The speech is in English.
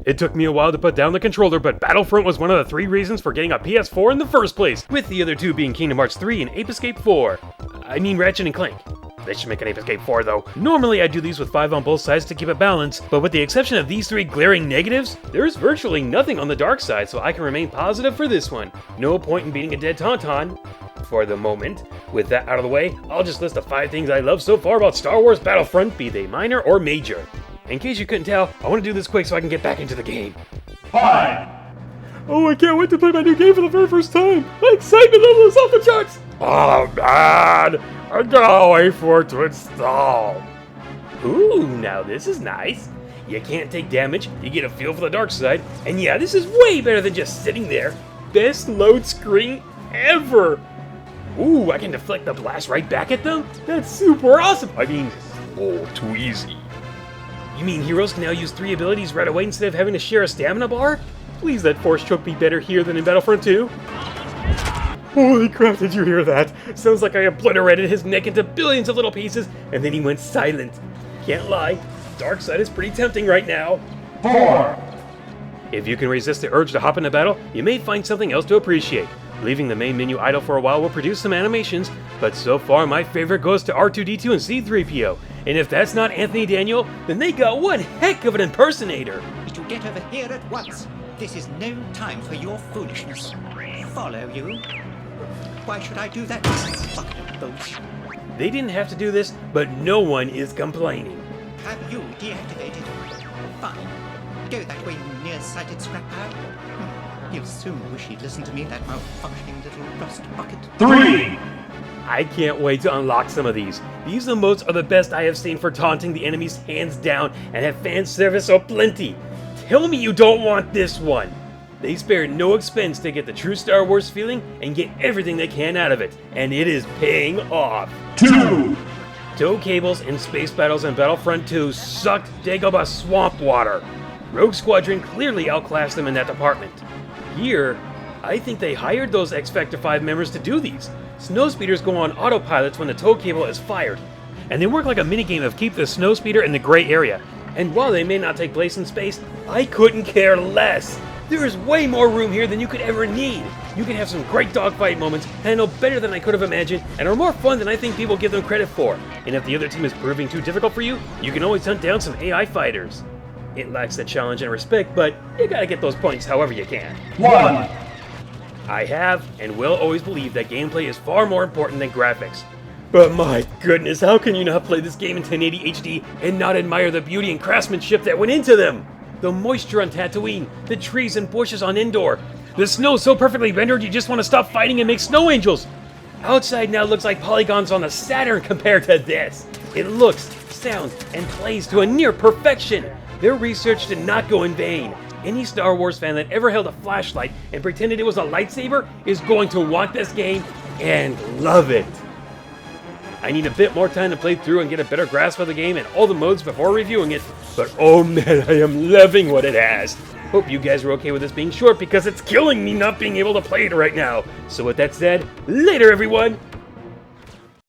It took me a while to put down the controller, but Battlefront was one of the 3 reasons for getting a PS4 in the first place, with the other 2 being Kingdom Hearts 3 and Ape Escape 4. I mean Ratchet and Clank. They should make an Ape Escape 4 though. Normally I do these with 5 on both sides to keep it balanced, but with the exception of these 3 glaring negatives, there's virtually nothing on the dark side, so I can remain positive for this one. No point in beating a dead tauntaun. For the moment. With that out of the way, I'll just list the 5 things I love so far about Star Wars Battlefront, be they minor or major. In case you couldn't tell, I want to do this quick so I can get back into the game. 5. Oh, I can't wait to play my new game for the very first time! My excitement level is off the charts! Oh man! I gotta wait for it to install. Ooh, now this is nice. You can't take damage, you get a feel for the dark side, and yeah, this is way better than just sitting there. Best load screen ever! Ooh, I can deflect the blast right back at them? That's super awesome! I mean, oh, too easy. You mean heroes can now use 3 abilities right away instead of having to share a stamina bar? Please let Force Choke be better here than in Battlefront 2. Holy crap, did you hear that? Sounds like I obliterated his neck into billions of little pieces, and then he went silent. Can't lie, dark side is pretty tempting right now. 4. If you can resist the urge to hop into battle, you may find something else to appreciate. Leaving the main menu idle for a while will produce some animations, but so far my favorite goes to R2-D2 and C-3PO. And if that's not Anthony Daniel, then they got one heck of an impersonator. Did you get over here at once? This is no time for your foolishness. Follow you? Why should I do that? Bucket of bolts. They didn't have to do this, but no one is complaining. Have you deactivated? Fine. Go that way, you nearsighted scrap pile. You'll soon wish he'd listened to me, that malfunctioning little rust bucket. 3. I can't wait to unlock some of these. These emotes are the best I have seen for taunting the enemies hands down and have fan service so plenty. Tell me you don't want this one. They spared no expense to get the true Star Wars feeling and get everything they can out of it, and it is paying off. 2. Tow cables in space battles in Battlefront 2 sucked Dagobah swamp water. Rogue Squadron clearly outclassed them in that department. Here, I think they hired those X-Factor 5 members to do these. Snowspeeders go on autopilots when the tow cable is fired, and they work like a minigame of keep the snowspeeder in the gray area. And while they may not take place in space, I couldn't care less. There is way more room here than you could ever need. You can have some great dogfight moments, handle better than I could have imagined, and are more fun than I think people give them credit for. And if the other team is proving too difficult for you, you can always hunt down some AI fighters. It lacks the challenge and respect, but you gotta get those points however you can. 1. I have and will always believe that gameplay is far more important than graphics. But my goodness, how can you not play this game in 1080 HD and not admire the beauty and craftsmanship that went into them? The moisture on Tatooine, the trees and bushes on Endor, the snow so perfectly rendered you just want to stop fighting and make snow angels. Outside now looks like polygons on the Saturn compared to this. It looks, sounds, and plays to a near perfection. Their research did not go in vain. Any Star Wars fan that ever held a flashlight and pretended it was a lightsaber is going to want this game and love it. I need a bit more time to play through and get a better grasp of the game and all the modes before reviewing it, but oh man, I am loving what it has. Hope you guys are okay with this being short because it's killing me not being able to play it right now. So with that said, later everyone!